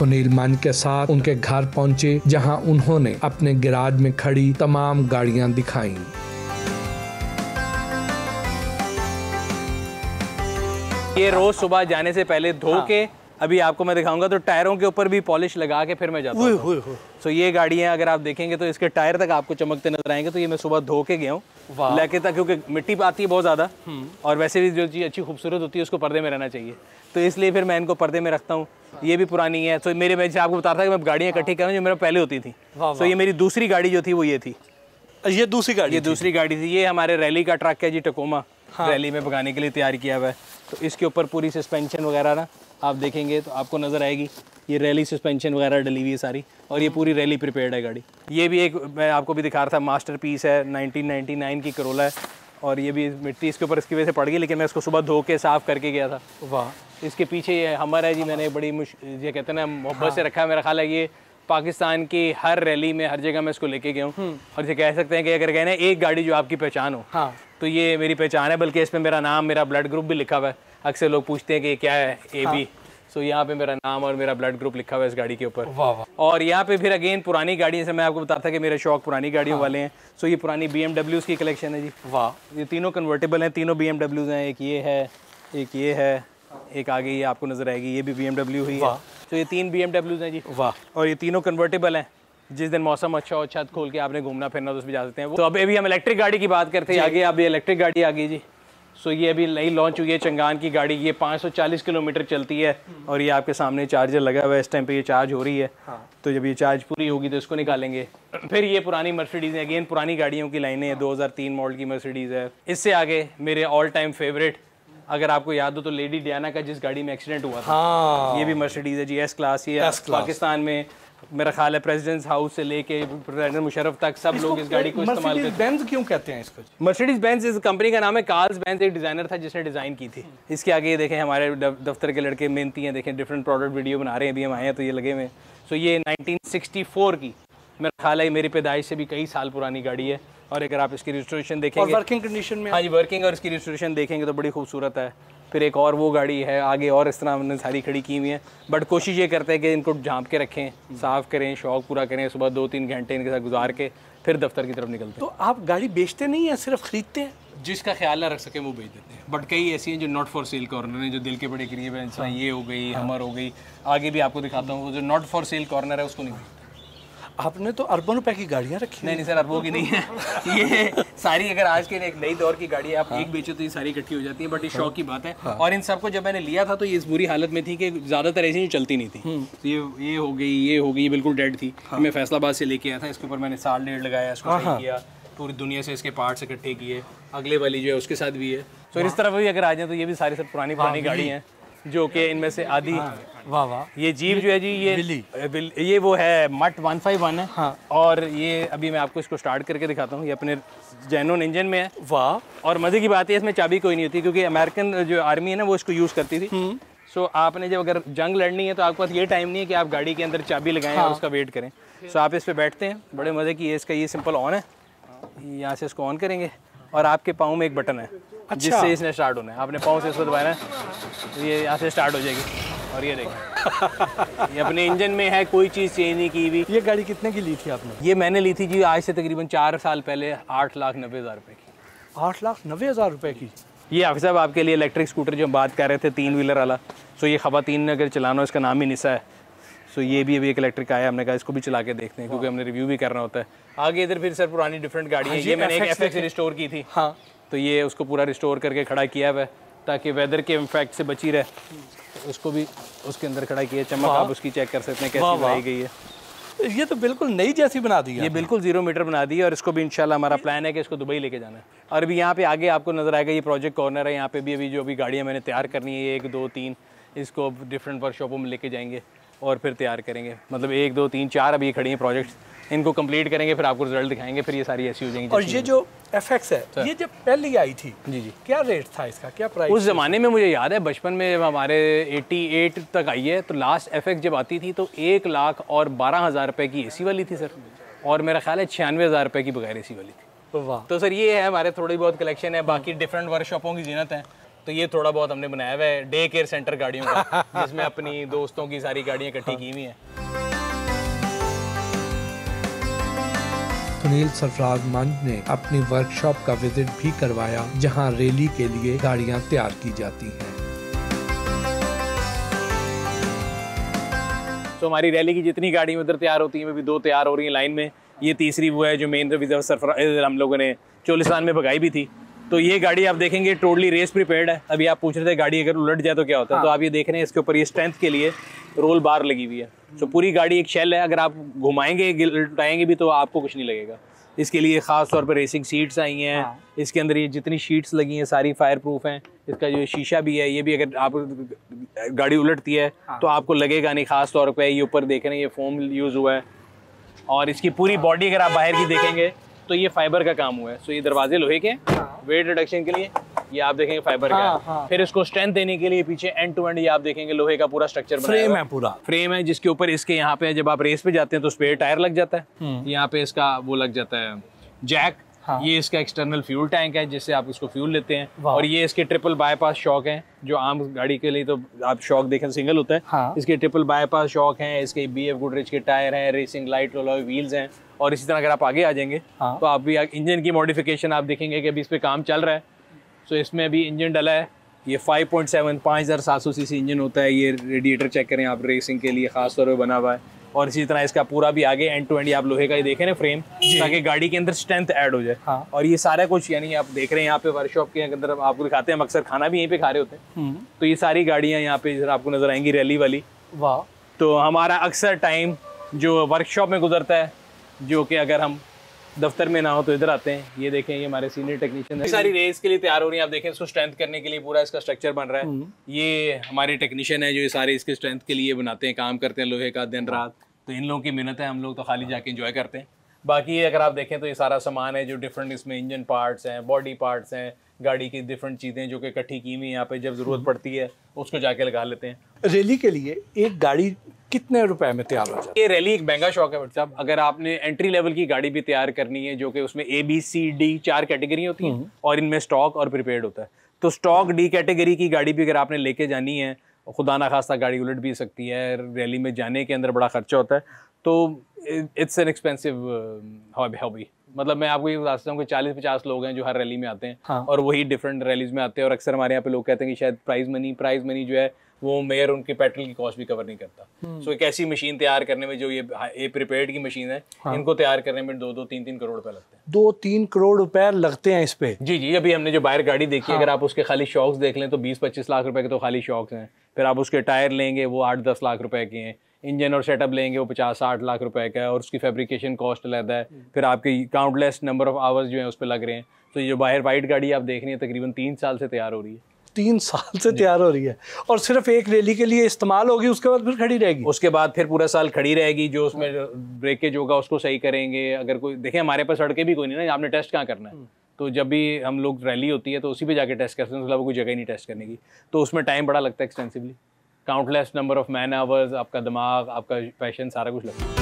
सुनील मान के साथ उनके घर पहुंचे, जहां उन्होंने अपने गैराज में खड़ी तमाम गाड़ियां दिखाई। ये रोज सुबह जाने से पहले धो के अभी आपको मैं दिखाऊंगा, तो टायरों के ऊपर भी पॉलिश लगा के फिर मैं जाता हूँ। तो ये गाड़ियाँ अगर आप देखेंगे तो इसके टायर तक आपको चमकते नजर आएंगे। तो ये मैं सुबह धो के गया हूँ लेके तक, क्योंकि मिट्टी आती है बहुत ज़्यादा और वैसे भी जो चीज़ अच्छी खूबसूरत होती है उसको पर्दे में रहना चाहिए, तो इसलिए फिर मैं इनको पर्दे में रखता हूँ। ये भी पुरानी है। तो मेरे, मैं आपको बता था कि मैं गाड़ियाँ इकट्ठी कर रहा हूँ जो मेरा पहले होती थी। तो ये मेरी दूसरी गाड़ी जो थी वो ये थी। ये दूसरी गाड़ी थी। ये हमारे रैली का ट्रक है जी, टकोमा। रैली में भगाने के लिए तैयार किया हुआ है। तो इसके ऊपर पूरी सस्पेंशन वगैरह ना आप देखेंगे तो आपको नज़र आएगी, ये रैली सस्पेंशन वगैरह डली हुई है सारी, और ये पूरी रैली प्रिपेयर्ड है गाड़ी। ये भी एक मैं आपको भी दिखा रहा था, मास्टर पीस है, 1999 की करोला है, और ये भी मिट्टी इसके ऊपर इसकी वजह से पड़ गई, लेकिन मैं इसको सुबह धो के साफ़ करके गया था। वाह। इसके पीछे ये हमर है जी, मैंने बड़ी ये कहते हैं ना मोहब्बत से रखा है। मेरा ख्याल है ये पाकिस्तान की हर रैली में हर जगह मैं इसको लेके गया हूँ, और ये कह सकते हैं कि अगर कहना एक गाड़ी जो आपकी पहचान हो तो ये मेरी पहचान है। बल्कि इसमें मेरा नाम, मेरा ब्लड ग्रुप भी लिखा हुआ है। अक्सर लोग पूछते हैं कि क्या है AB, सो यहाँ पे मेरा नाम और मेरा ब्लड ग्रुप लिखा हुआ है इस गाड़ी के ऊपर। और यहाँ पे फिर अगेन पुरानी गाड़ी, जैसे मैं आपको बताता था कि मेरे शौक पुरानी गाड़ियों वाले हैं। सो ये पुरानी BMWs की कलेक्शन है जी। वाह। ये तीनों कन्वर्टेबल हैं, तीनों BMWs हैं। एक ये है, एक ये है, एक आगे ये आपको नजर आएगी, ये भी BMW ही है। तो ये 3 BMWs हैं जी। वाह। और ये तीनों कन्वर्टेबल हैं। जिस दिन मौसम अच्छा हो, छत खोल के आपने घूमना फिरना तो उसमें जा सकते हैं। तो अभी हम इलेक्ट्रिक गाड़ी की बात करते हैं आगे। अब ये इलेक्ट्रिक गाड़ी आ गई जी। सो ये अभी नई लॉन्च हुई है, चंगान की गाड़ी। ये 540 किलोमीटर चलती है, और ये आपके सामने चार्जर लगा हुआ है। इस टाइम पे ये चार्ज हो रही है। तो जब ये चार्ज पूरी होगी तो इसको निकालेंगे। फिर ये पुरानी मर्सिडीज़ है, अगेन पुरानी गाड़ियों की लाइनें हैं। 2003 मॉडल की मर्सिडीज़ है। इससे आगे मेरे ऑल टाइम फेवरेट, अगर आपको याद हो तो लेडी डियाना का जिस गाड़ी में एक्सीडेंट हुआ था, ये भी मर्सिडीज़ है जी, S क्लास। ये पाकिस्तान में मेरा ख्याल है प्रेसिडेंट्स हाउस से लेके प्रेसिडेंट मुशर्रफ तक सब लोग इस गाड़ी को इस्तेमाल करते हैं। बेंज क्यों कहते हैं इसको? मर्सिडीज बेंज इस कंपनी का नाम है। कार्ल्स बेंज एक डिज़ाइनर था जिसने डिज़ाइन की थी। इसके आगे ये देखें हमारे दफ्तर के लड़के मेहनती हैं, देखें डिफरेंट प्रोडक्ट वीडियो बना रहे हैं। अभी हम आए हैं तो ये लगे हुए। सो ये 1964 की, मेरा ख्याल है मेरी पैदाइश से भी कई साल पुरानी गाड़ी है। और अगर आप इसकी रजिस्ट्रेशन देखेंगे, वर्किंग कंडीशन में, हाँ जी वर्किंग, और इसकी रजिस्ट्रेशन देखेंगे तो बड़ी खूबसूरत है। फिर एक और वो गाड़ी है आगे, और इस तरह हमने सारी खड़ी की हुई है। बट कोशिश ये करते हैं कि इनको झांप के रखें, साफ़ करें, शौक पूरा करें। सुबह 2-3 घंटे इनके साथ गुजार के फिर दफ्तर की तरफ निकलते हैं। तो आप गाड़ी बेचते नहीं हैं, सिर्फ खरीदते हैं? जिसका ख्याल ना रख सके वो बेच देते हैं। बट कई ऐसी हैं जो नॉट फॉर सेल कॉर्नर हैं, जो दिल के बड़े करीब हैं। ये हो गई, हमर हो गई, आगे भी आपको दिखाता हूँ। जो नॉट फॉर सेल कॉर्नर है उसको नहीं बेचते। आपने तो अरबों रुपए की गाड़ियाँ रखी। नहीं सर, अरबों की नहीं है। ये सारी अगर आज के एक नई दौर की गाड़ी है, आप एक बेचो तो ये सारी इकट्ठी हो जाती है। बट ये शौक की बात है। और इन सबको जब मैंने लिया था तो ये इस बुरी हालत में थी कि ज़्यादातर ऐसी चलती नहीं थी। तो ये हो गई, ये हो गई, बिल्कुल डेड थी। मैं फैसलाबाद से लेके आया था। इसके ऊपर मैंने 1.5 लगाया, इसको सही किया, पूरी दुनिया से इसके पार्ट्स इकट्ठे किए। अगले वाली जो है उसके साथ भी है। तो इस तरफ भी अगर आ जाए तो ये भी सारी सब पुरानी गाड़ी हैं, जो कि इनमें से आधी। वाह वाह। ये जीप जो है जी, ये वो है मट 151 है। हाँ। और ये अभी मैं आपको इसको स्टार्ट करके दिखाता हूँ। ये अपने जेनोन इंजन में है। वाह। और मज़े की बात है इसमें चाबी कोई नहीं होती, क्योंकि अमेरिकन जो आर्मी है ना वो इसको यूज़ करती थी। सो आपने जब अगर जंग लड़नी है तो आपके पास ये टाइम नहीं है कि आप गाड़ी के अंदर चाबी लगाएं और उसका वेट करें। सो आप इस पर बैठते हैं, बड़े मज़े की है। इसका ये सिंपल ऑन है, यहाँ से इसको ऑन करेंगे और आपके पाँव में एक बटन है जिससे इसने स्टार्ट होना है। आपने पाँव से इसको दबाना है तो ये यहाँ से स्टार्ट हो जाएगी। और ये देखिए ये अपने इंजन में है, कोई चीज़ चेंज नहीं की हुई। ये गाड़ी कितने की ली थी आपने? ये मैंने ली थी जी आज से तकरीबन 4 साल पहले, 8,90,000 रुपये की। 8,90,000 रुपये की। ये हाफिज़ साहब आपके लिए इलेक्ट्रिक स्कूटर जो हम बात कर रहे थे, 3 व्हीलर वाला। सो ये ख़वातीन ने अगर चलाना हो, इसका नाम ही निसा है। सो ये भी अभी एक इलेक्ट्रिक आया, हमने कहा इसको भी चला के देखते हैं, क्योंकि हमने रिव्यू भी करना होता है। आगे इधर फिर सर पुरानी डिफरेंट गाड़ी है। ये मैंने एक FX रिस्टोर की थी। हाँ। तो ये उसको पूरा रिस्टोर करके खड़ा किया हुआ है ताकि वेदर के इम्फेक्ट से बची रहे। उसको भी उसके अंदर खड़ा किया, चमक आप उसकी चेक कर सकते हैं कैसी बनाई गई है। ये तो बिल्कुल नई जैसी बना दी है। ये बिल्कुल 0 मीटर बना दी है। और इसको भी इंशाल्लाह हमारा प्लान है कि इसको दुबई लेके जाना है। और अभी यहाँ पे आगे आपको नजर आएगा ये प्रोजेक्ट कॉर्नर है। यहाँ पे भी अभी जो भी गाड़ियाँ मैंने तैयार करनी है, 1, 2, 3, इसको डिफरेंट वर्कशॉपों में लेके जाएंगे और फिर तैयार करेंगे। मतलब 1, 2, 3, 4 अभी खड़ी हैं प्रोजेक्ट्स, इनको कंप्लीट करेंगे, फिर आपको रिजल्ट दिखाएंगे, फिर ये सारी ऐसी हो जाएंगी। और ये जो FX है, ये जब पहली आई थी जी, क्या रेट था इसका, क्या प्राइस? उस ज़माने में मुझे याद है बचपन में हमारे 88 तक आई है, तो लास्ट FX जब आती थी तो 1,12,000 रुपये की AC वाली थी सर, और मेरा ख्याल है 96,000 रुपये की बगैर AC वाली थी। वाह। तो सर ये है हमारे थोड़ी बहुत कलेक्शन है। बाकी डिफरेंट वर्कशॉपों की जीनत है। तो ये थोड़ा बहुत हमने बनाया हुआ है डे केयर सेंटर गाड़ियों का, जिसमें अपनी दोस्तों की सारी गाड़ियाँ इकट्ठी की हुई हैं। सुनील सरफराज मंच ने अपनी वर्कशॉप का विजिट भी करवाया, जहां रैली के लिए गाड़ियां तैयार की जाती हैं। तो हमारी रैली की जितनी गाड़ी उधर तैयार होती हैं, अभी 2 तैयार हो रही हैं लाइन में। ये तीसरी वो है जो मेन रिजर्व सरफराज हम लोगों ने चोलिस्तान में भगाई भी थी। तो ये गाड़ी आप देखेंगे टोटली रेस प्रिपेयर्ड है। अभी आप पूछ रहे थे गाड़ी अगर उलट जाए तो क्या होता है, तो आप ये देख रहे हैं इसके ऊपर ये स्ट्रेंथ के लिए रोल बार लगी हुई है। तो पूरी गाड़ी एक शेल है, अगर आप घुमाएंगे उठाएंगे भी तो आपको कुछ नहीं लगेगा। इसके लिए ख़ास तौर पर रेसिंग सीट्स आई हैं। इसके अंदर ये जितनी शीट्स लगी हैं सारी फायर प्रूफ हैं। इसका जो शीशा भी है ये भी अगर आप गाड़ी उलटती है तो आपको लगेगा नहीं। ख़ास तौर पे ये ऊपर देख रहे हैं ये फोम यूज़ हुआ है। और इसकी पूरी बॉडी अगर आप बाहर की देखेंगे तो ये फाइबर का काम हुआ है। सो ये दरवाजे लोहे के, वेट रिडक्शन के लिए ये आप देखेंगे फाइबर का। फिर इसको स्ट्रेंथ देने के लिए पीछे एंड टू एंड ये आप देखेंगे लोहे का पूरा स्ट्रक्चर फ्रेम है, पूरा फ्रेम है, जिसके ऊपर इसके यहाँ पे जब आप रेस पे जाते हैं तो स्पेयर टायर लग जाता है। यहाँ पे इसका वो लग जाता है जैक। ये इसका एक्सटर्नल फ्यूल टैंक है जिससे आप इसको फ्यूल लेते हैं। और ये इसके ट्रिपल बाईपास शॉक हैं, जो आम गाड़ी के लिए तो आप शॉक देखें सिंगल होता है। इसके ट्रिपल बाईपास शॉक हैं, इसके BF गुडरिच के टायर हैं, रेसिंग लाइट अलॉय व्हील्स हैं। और इसी तरह अगर आप आगे आ जाएंगे तो आप भी इंजन की मॉडिफिकेशन आप देखेंगे कि अभी इस पर काम चल रहा है। सो इसमें अभी इंजन डला है। ये 5.7 5700 सीसी इंजन होता है। ये रेडिएटर चेक करें आप, रेसिंग के लिए खास तौर पर बना हुआ है। और इसी तरह इसका पूरा भी आगे एंड टू एंड आप लोहे का ही देखें ना फ्रेम, ताकि गाड़ी के अंदर स्ट्रेंथ ऐड हो जाए। और ये सारा कुछ यानी आप देख रहे हैं यहाँ पे वर्कशॉप के अंदर आपको दिखाते हैं, हम अक्सर खाना भी यहीं पे खा रहे होते हैं। तो ये सारी गाड़ियाँ यहाँ पे आपको नजर आएंगी रैली वाली। वाह। तो हमारा अक्सर टाइम जो वर्कशॉप में गुजरता है, जो कि अगर हम दफ्तर में ना हो तो इधर आते हैं। ये देखें ये हमारे सीनियर टेक्नीशियन है, सारी रेस के लिए तैयार हो रही है। आप देखें इसको स्ट्रेंथ करने के लिए पूरा इसका स्ट्रक्चर बन रहा है। ये हमारे टेक्नीशियन है जो ये सारे इसके स्ट्रेंथ के लिए बनाते हैं, काम करते हैं लोहे का दिन रात। तो इन लोगों की मेहनत है, हम लोग तो खाली जाके एंजॉय करते हैं। बाकी अगर आप देखें तो ये सारा सामान है जो डिफरेंट इसमें इंजन पार्ट्स हैं, बॉडी पार्ट्स हैं, गाड़ी की डिफरेंट चीज़ें जो कि इकट्ठी की हुई यहाँ पे जब ज़रूरत पड़ती है उसको जाके लगा लेते हैं। रैली के लिए एक गाड़ी कितने रुपए में तैयार हो जाती है? ये रैली एक महंगा शौक है बट साहब। अगर आपने एंट्री लेवल की गाड़ी भी तैयार करनी है, जो कि उसमें ABCD 4 कैटेगरी होती हैं और इनमें स्टॉक और प्रीपेड होता है। तो स्टॉक D कैटेगरी की गाड़ी भी अगर आपने लेके जानी है, खुदा ना खास्ता गाड़ी उलट भी सकती है, रैली में जाने के अंदर बड़ा खर्चा होता है, तो इट्स एन एक्सपेंसिव हॉबी। मतलब मैं आपको ये बता सकता हूँ कि 40-50 लोग हैं जो हर रैली में आते हैं। और वही डिफरेंट रैलीज में आते हैं। और अक्सर हमारे यहाँ पे लोग कहते हैं कि शायद प्राइज मनी जो है वो मेयर उनके पेट्रोल की कॉस्ट भी कवर नहीं करता। सो एक ऐसी मशीन तैयार करने में जो ये प्रिपेयर्ड की मशीन है, इनको तैयार करने में 2-3 करोड़ रुपए लगते हैं। 2-3 करोड़ रुपए लगते हैं इस पे? जी। अभी हमने जो बाहर गाड़ी देखी है, अगर आप उसके खाली शॉक्स देख लें तो 20-25 लाख रुपए के तो खाली शॉक्स हैं। फिर आप उसके टायर लेंगे वो 8-10 लाख रुपए के हैं। इंजन और सेटअप लेंगे वो 50-60 लाख रुपए का है। और उसकी फैब्रिकेशन कॉस्ट अलग है। फिर आपके काउंटलेस नंबर ऑफ आवर्स जो है उस पर लग रहे हैं। तो ये जो बाहर वाइट गाड़ी आप देख रही है तकरीबन 3 साल से तैयार हो रही है। 3 साल से तैयार हो रही है और सिर्फ एक रैली के लिए इस्तेमाल होगी, उसके बाद फिर खड़ी रहेगी? उसके बाद फिर पूरा साल खड़ी रहेगी। जो उसमें ब्रेकेज होगा उसको सही करेंगे। अगर कोई देखें हमारे पास सड़कें भी कोई नहीं ना, आपने टेस्ट कहाँ करना है? तो जब भी हम लोग रैली होती है तो उसी पे जाके टेस्ट करते हैं, उसके अलावा कोई जगह ही नहीं टेस्ट करने की। तो उसमें टाइम बड़ा लगता है extensively, countless number of man hours, आपका दिमाग, आपका पैशन, सारा कुछ लगता है।